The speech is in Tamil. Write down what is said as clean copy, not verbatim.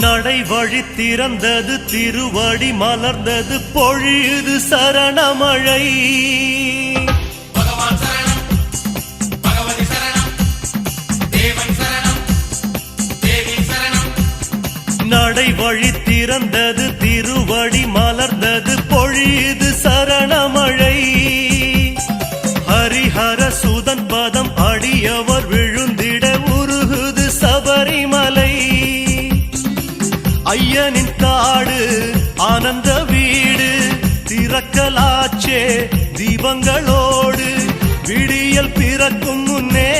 நடை வழி திறந்தது திருவடி மலர்ந்தது பொழியுது சரணமழை. நடை வழி திறந்தது திருவடி மலர்ந்தது பொழியுது சரணமழை. ஹரிஹர சுதன் பதம் அடியவர் விழுந்திட உருகுது சபரிமலை. ஐயனின் காடு ஆனந்த வீடு திறக்கலாச்சே தீபங்களோடு விடியல் பிறக்கும் முன்னே